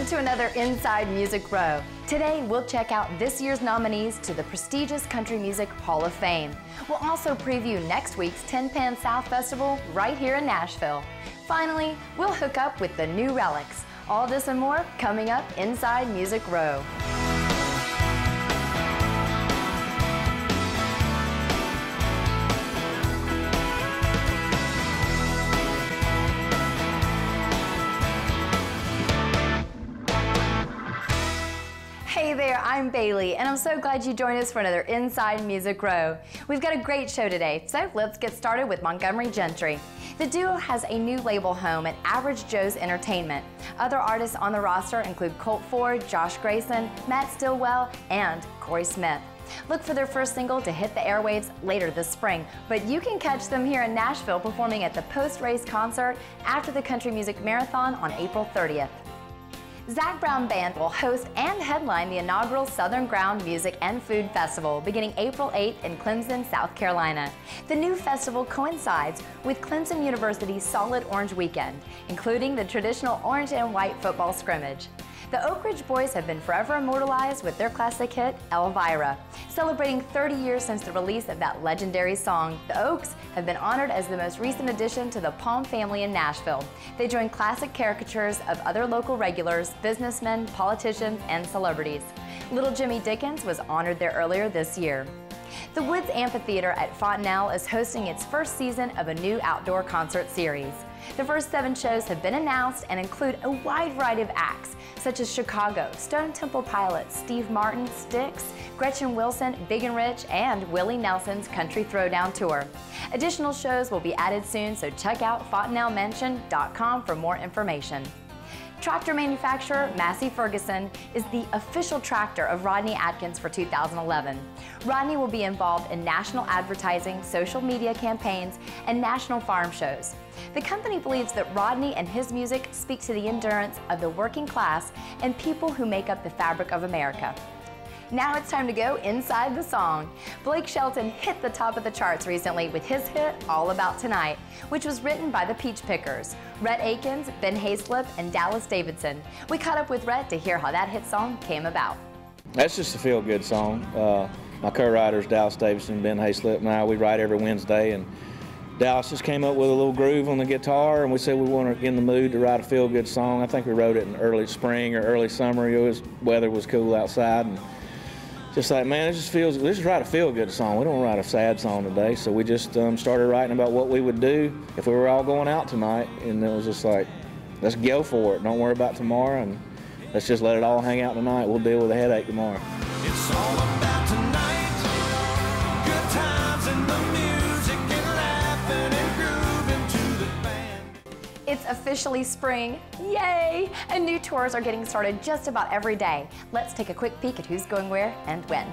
to another Inside Music Row. Today, we'll check out this year's nominees to the prestigious Country Music Hall of Fame. We'll also preview next week's Tin Pan South Festival right here in Nashville. Finally, we'll hook up with the new relics. All this and more coming up Inside Music Row. Hey there, I'm Bailey, and I'm so glad you joined us for another Inside Music Row. We've got a great show today, so let's get started with Montgomery Gentry. The duo has a new label home at Average Joe's Entertainment. Other artists on the roster include Colt Ford, Josh Grayson, Matt Stillwell, and Corey Smith. Look for their first single to hit the airwaves later this spring, but you can catch them here in Nashville performing at the post-race concert after the Country Music Marathon on April 30th. Zac Brown Band will host and headline the inaugural Southern Ground Music and Food Festival beginning April 8th in Clemson, South Carolina. The new festival coincides with Clemson University's Solid Orange Weekend, including the traditional orange and white football scrimmage. The Oak Ridge Boys have been forever immortalized with their classic hit, Elvira. Celebrating 30 years since the release of that legendary song, the Oaks have been honored as the most recent addition to the Palm family in Nashville. They join classic caricatures of other local regulars, businessmen, politicians, and celebrities. Little Jimmy Dickens was honored there earlier this year. The Woods Amphitheater at Fontanel is hosting its first season of a new outdoor concert series. The first 7 shows have been announced and include a wide variety of acts, such as Chicago, Stone Temple Pilots, Steve Martin, Styx, Gretchen Wilson, Big and Rich, and Willie Nelson's Country Throwdown Tour. Additional shows will be added soon, so check out fontanelmansion.com for more information. Tractor manufacturer Massey Ferguson is the official tractor of Rodney Atkins for 2011. Rodney will be involved in national advertising, social media campaigns, and national farm shows. The company believes that Rodney and his music speak to the endurance of the working class and people who make up the fabric of America. Now it's time to go inside the song. Blake Shelton hit the top of the charts recently with his hit, All About Tonight, which was written by the Peach Pickers, Rhett Akins, Ben Hayslip, and Dallas Davidson. We caught up with Rhett to hear how that hit song came about. That's just a feel-good song. My co-writers, Dallas Davidson, Ben Hayslip, and I, we write every Wednesday, and Dallas just came up with a little groove on the guitar, and we said we want to get in the mood to write a feel-good song. I think we wrote it in early spring or early summer. Weather was cool outside, and just like, man, let's just write a feel-good song. We don't write a sad song today, so we just started writing about what we would do if we were all going out tonight, and it was just like, let's go for it. Don't worry about tomorrow, and let's just let it all hang out tonight. We'll deal with the headache tomorrow. It's all about tonight, good times and the music and laughing and grooving to the band. It's officially spring. Yay! And new tours are getting started just about every day. Let's take a quick peek at who's going where and when.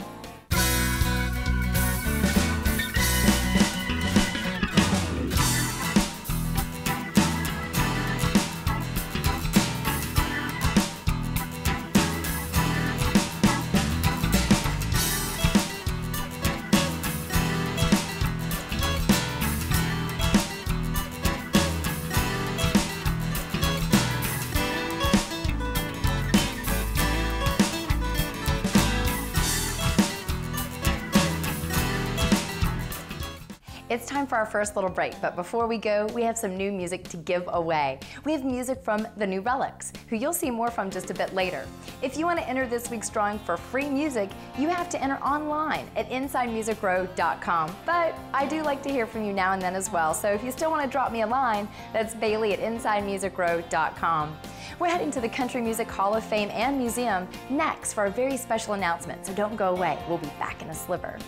It's time for our first little break, but before we go, we have some new music to give away. We have music from the New Relics, who you'll see more from just a bit later. If you want to enter this week's drawing for free music, you have to enter online at InsideMusicRow.com. But I do like to hear from you now and then as well, so if you still want to drop me a line, that's Bailey at InsideMusicRow.com. We're heading to the Country Music Hall of Fame and Museum next for a very special announcement, so don't go away. We'll be back in a sliver.